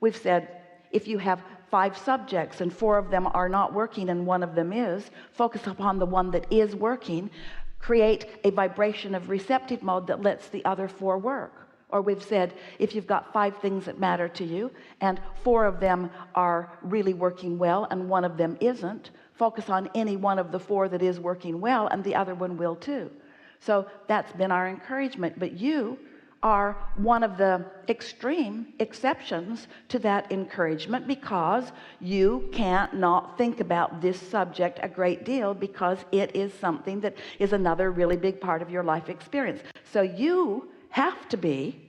We've said if you have 5 subjects and 4 of them are not working and 1 of them is, focus upon the one that is working. Create a vibration of receptive mode that lets the other 4 work. Or we've said if you've got 5 things that matter to you and 4 of them are really working well and 1 of them isn't, focus on any one of the 4 that is working well and the other one will too. So that's been our encouragement. But you are one of the extreme exceptions to that encouragement, because you can't not think about this subject a great deal, because it is something that is another really big part of your life experience. So you have to be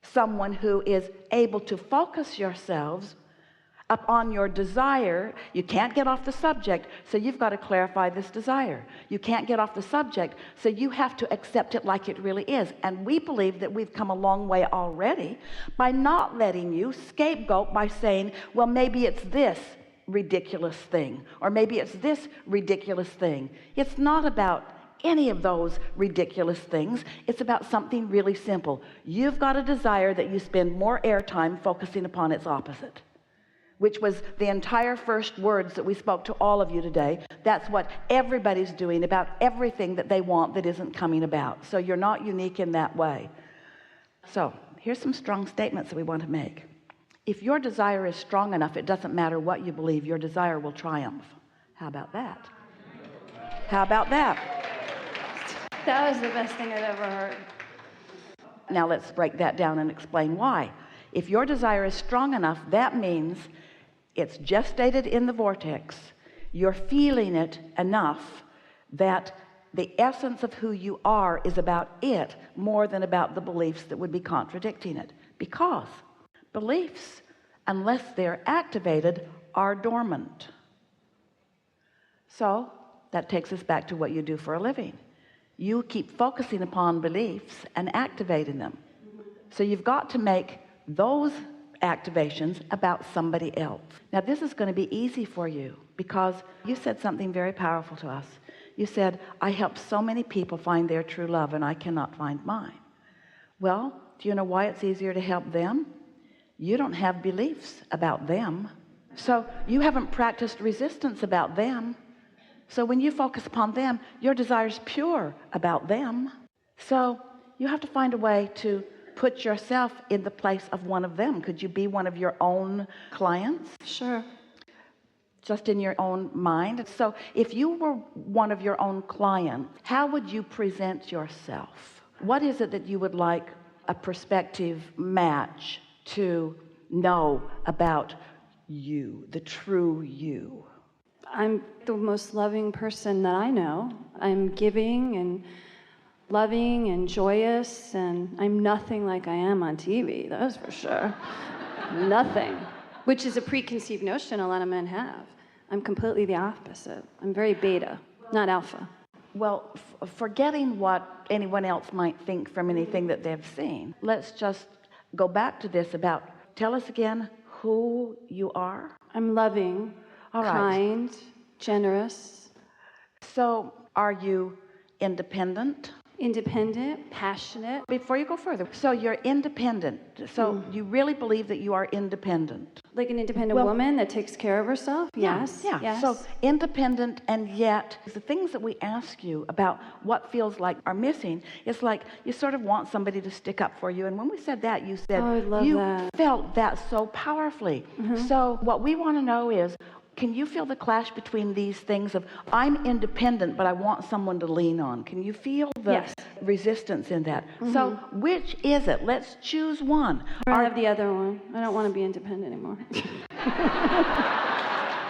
someone who is able to focus yourselves upon your desire. You can't get off the subject, so you've got to clarify this desire. You can't get off the subject, so you have to accept it like it really is. And we believe that we've come a long way already by not letting you scapegoat by saying, well, maybe it's this ridiculous thing, or maybe it's this ridiculous thing. It's not about any of those ridiculous things. It's about something really simple. You've got a desire that you spend more airtime focusing upon its opposite, which was the entire first words that we spoke to all of you today. That's what everybody's doing about everything that they want that isn't coming about. So you're not unique in that way. So here's some strong statements that we want to make. If your desire is strong enough, it doesn't matter what you believe, your desire will triumph. How about that? How about that? That was the best thing I've ever heard. Now let's break that down and explain why. If your desire is strong enough, that means it's gestated in the vortex. You're feeling it enough that the essence of who you are is about it more than about the beliefs that would be contradicting it. Because beliefs, unless they're activated, are dormant. So that takes us back to what you do for a living. You keep focusing upon beliefs and activating them. So you've got to make those activations about somebody else. Now this is going to be easy for you, because you said something very powerful to us. You said, I help so many people find their true love and I cannot find mine. Well, do you know why it's easier to help them? You don't have beliefs about them, so you haven't practiced resistance about them. So when you focus upon them, your desire's pure about them. So you have to find a way to put yourself in the place of one of them. Could you be one of your own clients? Sure. Just in your own mind. So if you were one of your own clients, how would you present yourself? What is it that you would like a prospective match to know about you, the true you? I'm the most loving person that I know. I'm giving and loving and joyous, and I'm nothing like I am on TV, that's for sure. Nothing. Which is a preconceived notion a lot of men have. I'm completely the opposite. I'm very beta, not alpha. Well, forgetting what anyone else might think from anything that they've seen, let's just go back to this about, tell us again who you are. I'm loving, kind, generous. So are you independent? Independent, passionate. Before you go further, so you're independent. So you really believe that you are independent? Like an independent woman that takes care of herself? Yes. Yeah. Yes. So independent, and yet the things that we ask you about what feels like are missing, it's like you sort of want somebody to stick up for you. And when we said that, you said you felt that so powerfully. So what we want to know is, can you feel the clash between these things of, I'm independent, but I want someone to lean on? Can you feel the resistance in that? So which is it? Let's choose one. I have the other one. I don't want to be independent anymore.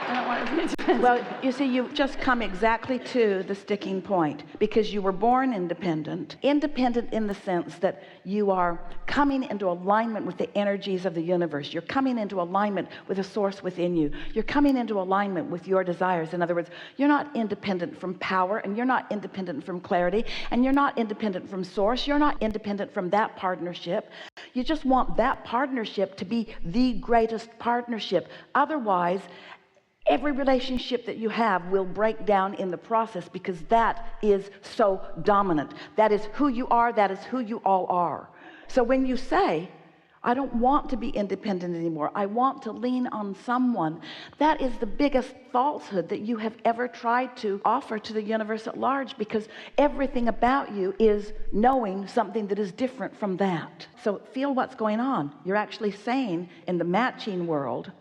I don't want to be independent. Well, you see, you've just come exactly to the sticking point, because you were born independent. Independent in the sense that you are coming into alignment with the energies of the universe. You're coming into alignment with a source within you. You're coming into alignment with your desires. In other words, you're not independent from power, and you're not independent from clarity, and you're not independent from source. You're not independent from that partnership. You just want that partnership to be the greatest partnership. Otherwise, every relationship that you have will break down in the process, because that is so dominant. That is who you are. That is who you all are. So when you say, I don't want to be independent anymore. I want to lean on someone. That is the biggest falsehood that you have ever tried to offer to the universe at large, because everything about you is knowing something that is different from that. So feel what's going on. You're actually saying in the matching world,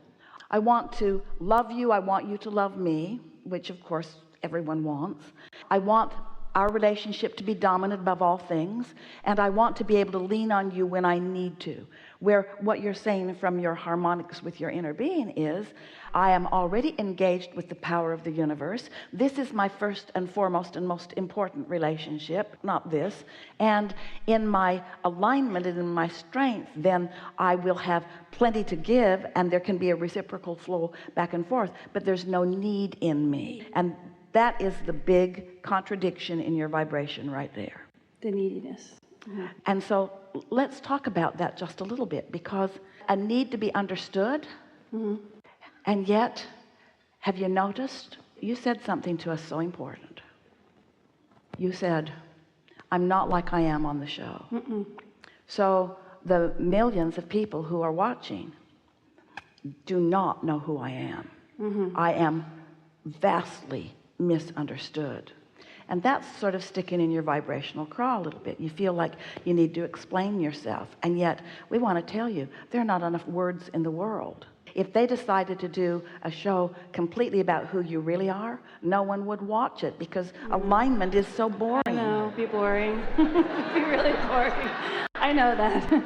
I want to love you. I want you to love me, which of course everyone wants. I want our relationship to be dominant above all things, and I want to be able to lean on you when I need to. Where what you're saying from your harmonics with your inner being is, I am already engaged with the power of the universe. This is my first and foremost and most important relationship, not this. And in my alignment and in my strength, then I will have plenty to give, and there can be a reciprocal flow back and forth, but there's no need in me. And that is the big contradiction in your vibration right there. The neediness. Mm-hmm. And so let's talk about that just a little bit, because a need to be understood. Mm-hmm. And yet, have you noticed? You said something to us so important. You said, I'm not like I am on the show. Mm-mm. So the millions of people who are watching do not know who I am. Mm-hmm. I am vastly misunderstood. And that's sort of sticking in your vibrational craw a little bit. You feel like you need to explain yourself. And yet we want to tell you there are not enough words in the world. If they decided to do a show completely about who you really are, no one would watch it, because alignment is so boring. I know, be boring. Be really boring. I know that.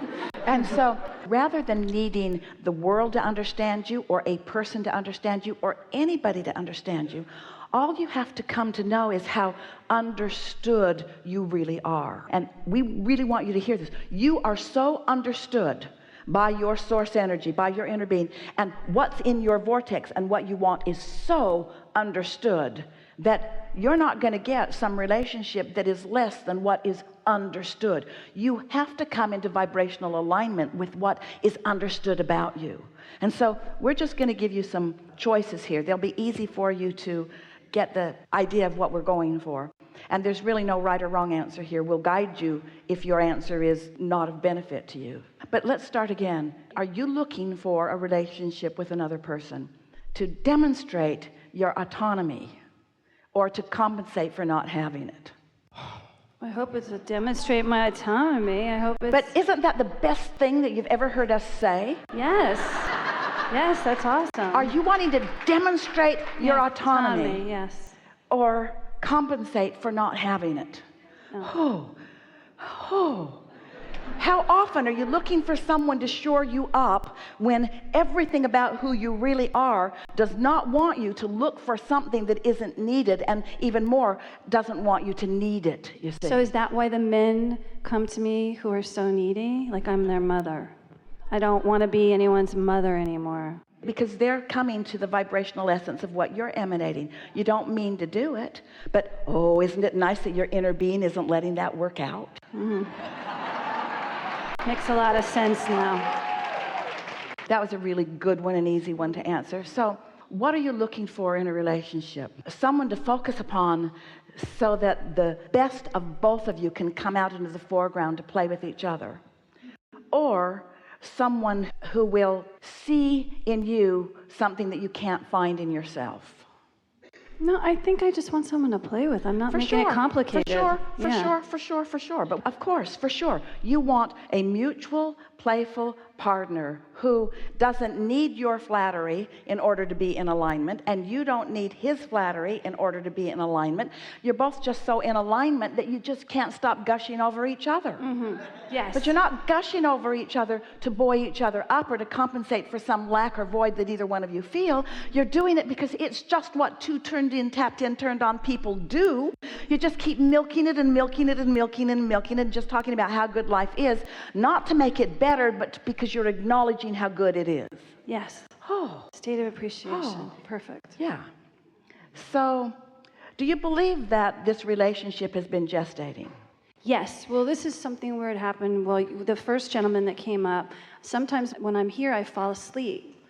And so rather than needing the world to understand you, or a person to understand you, or anybody to understand you, all you have to come to know is how understood you really are. And we really want you to hear this. You are so understood by your source energy, by your inner being, and what's in your vortex and what you want is so understood that you're not going to get some relationship that is less than what is understood. You have to come into vibrational alignment with what is understood about you. And so we're just going to give you some choices here. They'll be easy for you to get the idea of what we're going for. And there's really no right or wrong answer here. We'll guide you if your answer is not of benefit to you. But let's start again. Are you looking for a relationship with another person to demonstrate your autonomy, or to compensate for not having it? I hope it's to demonstrate my autonomy. I hope it's... But isn't that the best thing that you've ever heard us say? Yes. Yes, that's awesome. Are you wanting to demonstrate your autonomy? Yes. Or compensate for not having it? No. How often are you looking for someone to shore you up when everything about who you really are does not want you to look for something that isn't needed, and even more, doesn't want you to need it, you see? So is that why the men come to me who are so needy? Like I'm their mother. I don't want to be anyone's mother anymore. Because they're coming to the vibrational essence of what you're emanating. You don't mean to do it, but oh, isn't it nice that your inner being isn't letting that work out? Mm-hmm. Makes a lot of sense now. That was a really good one, an easy one to answer. So what are you looking for in a relationship? Someone to focus upon so that the best of both of you can come out into the foreground to play with each other. Or someone who will see in you something that you can't find in yourself. No, I think I just want someone to play with. I'm not making it complicated. For sure. But of course, for sure, you want a mutual, playful partner who doesn't need your flattery in order to be in alignment, and you don't need his flattery in order to be in alignment. You're both just so in alignment that you just can't stop gushing over each other. Mm-hmm. Yes. But you're not gushing over each other to buoy each other up or to compensate for some lack or void that either one of you feel. You're doing it because it's just what two turned in, tapped in, turned on people do. You just keep milking it and milking it and milking it and milking it, and just talking about how good life is, not to make it better, but because you're acknowledging how good it is. Yes. Oh. State of appreciation. Oh. Perfect. Yeah. So, do you believe that this relationship has been gestating? Yes. Well, this is something where it happened. Well, the first gentleman that came up, sometimes when I'm here, I fall asleep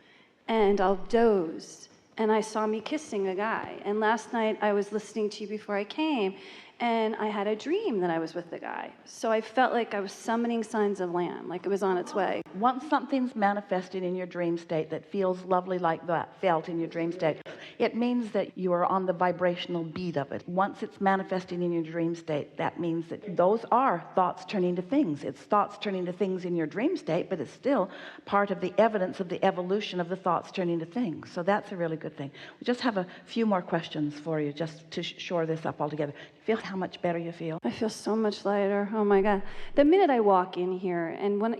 and I'll doze. And I saw me kissing a guy. And last night I was listening to you before I came, And I had a dream that I was with the guy. So I felt like I was summoning signs of land, like it was on its way. Once something's manifested in your dream state that feels lovely like that felt in your dream state, it means that you are on the vibrational beat of it. Once it's manifesting in your dream state, that means that those are thoughts turning to things. It's thoughts turning to things in your dream state, but it's still part of the evidence of the evolution of the thoughts turning to things. So that's a really good thing. We just have a few more questions for you just to shore this up altogether. Feel how much better you feel? I feel so much lighter. Oh my God. The minute I walk in here, and when,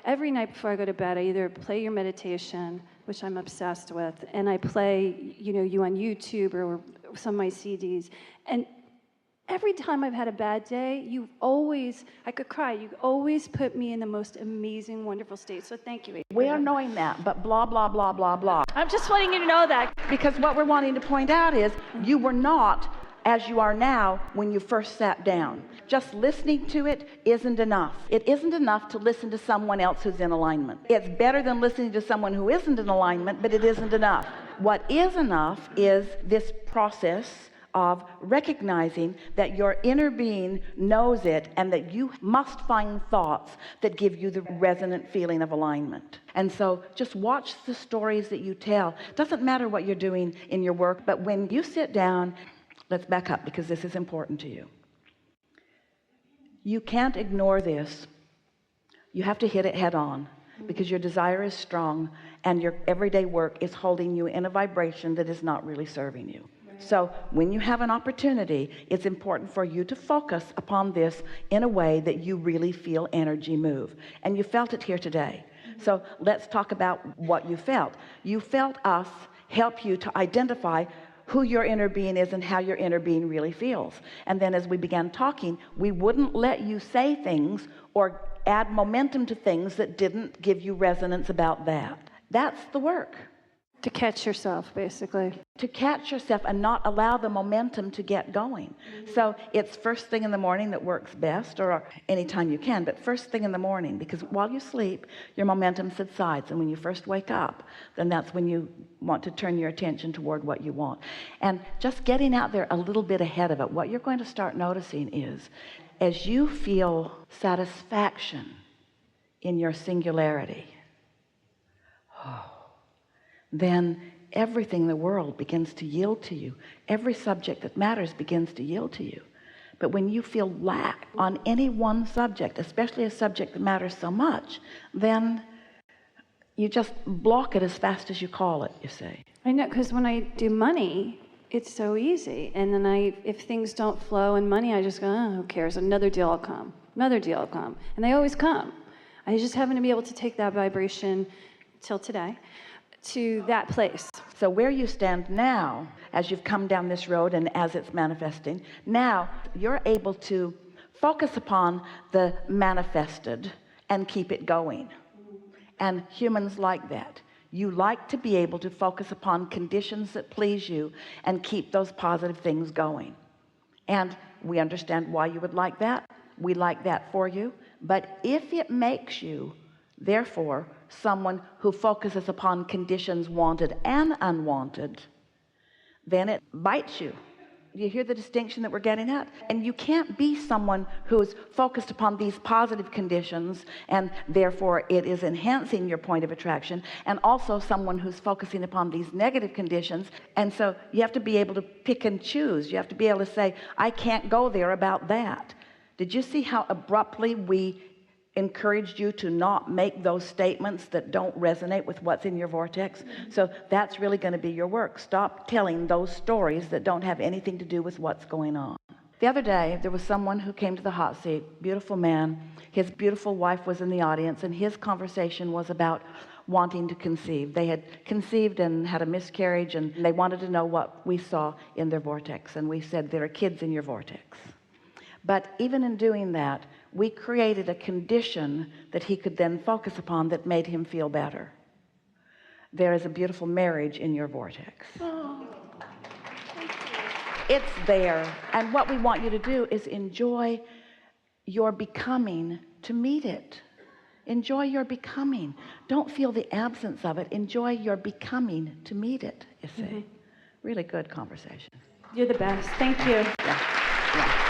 every night before I go to bed, I either play your meditation, which I'm obsessed with, and I play, you on YouTube or some of my CDs. And every time I've had a bad day, I could cry. You always put me in the most amazing, wonderful state. So thank you. We are knowing that, but blah, blah, blah, blah, blah. I'm just wanting you to know that. Because what we're wanting to point out is you were not as you are now when you first sat down. Just listening to it isn't enough. It isn't enough to listen to someone else who's in alignment. It's better than listening to someone who isn't in alignment, but it isn't enough. What is enough is this process of recognizing that your inner being knows it and that you must find thoughts that give you the resonant feeling of alignment. And so just watch the stories that you tell. It doesn't matter what you're doing in your work, but when you sit down, let's back up because this is important to you. You can't ignore this. You have to hit it head on because your desire is strong and your everyday work is holding you in a vibration that is not really serving you. So when you have an opportunity, it's important for you to focus upon this in a way that you really feel energy move. And you felt it here today. So let's talk about what you felt. You felt us help you to identify who your inner being is and how your inner being really feels. And then as we began talking, we wouldn't let you say things or add momentum to things that didn't give you resonance about that. That's the work. To catch yourself, basically. To catch yourself and not allow the momentum to get going. So it's first thing in the morning that works best, or anytime you can, but first thing in the morning, because while you sleep, your momentum subsides. And when you first wake up, then that's when you want to turn your attention toward what you want. And just getting out there a little bit ahead of it, what you're going to start noticing is, as you feel satisfaction in your singularity, then everything in the world begins to yield to you. Every subject that matters begins to yield to you. But when you feel lack on any one subject, especially a subject that matters so much, then you just block it as fast as you call it, you see. I know, because when I do money, it's so easy. And then if things don't flow in money, I just go, who cares? Another deal will come. Another deal will come. And they always come. I just happen to be able to take that vibration till today to that place. So where you stand now, as you've come down this road and as it's manifesting, now you're able to focus upon the manifested and keep it going. And humans like that. You like to be able to focus upon conditions that please you and keep those positive things going. And we understand why you would like that. We like that for you. But if it makes you, therefore, someone who focuses upon conditions wanted and unwanted, then it bites you. Do you hear the distinction that we're getting at? And you can't be someone who's focused upon these positive conditions and therefore it is enhancing your point of attraction, and also someone who's focusing upon these negative conditions. And so you have to be able to pick and choose. You have to be able to say, I can't go there about that. Did you see how abruptly we encouraged you to not make those statements that don't resonate with what's in your vortex? So that's really going to be your work. Stop telling those stories that don't have anything to do with what's going on. The other day, there was someone who came to the hot seat, beautiful man. His beautiful wife was in the audience, and his conversation was about wanting to conceive. They had conceived and had a miscarriage, and they wanted to know what we saw in their vortex. And we said, there are kids in your vortex. But even in doing that, we created a condition that he could then focus upon that made him feel better. There is a beautiful marriage in your vortex. Oh, it's there. And what we want you to do is enjoy your becoming to meet it. Enjoy your becoming. Don't feel the absence of it. Enjoy your becoming to meet it, you see. Really good conversation. You're the best. Thank you. Yeah.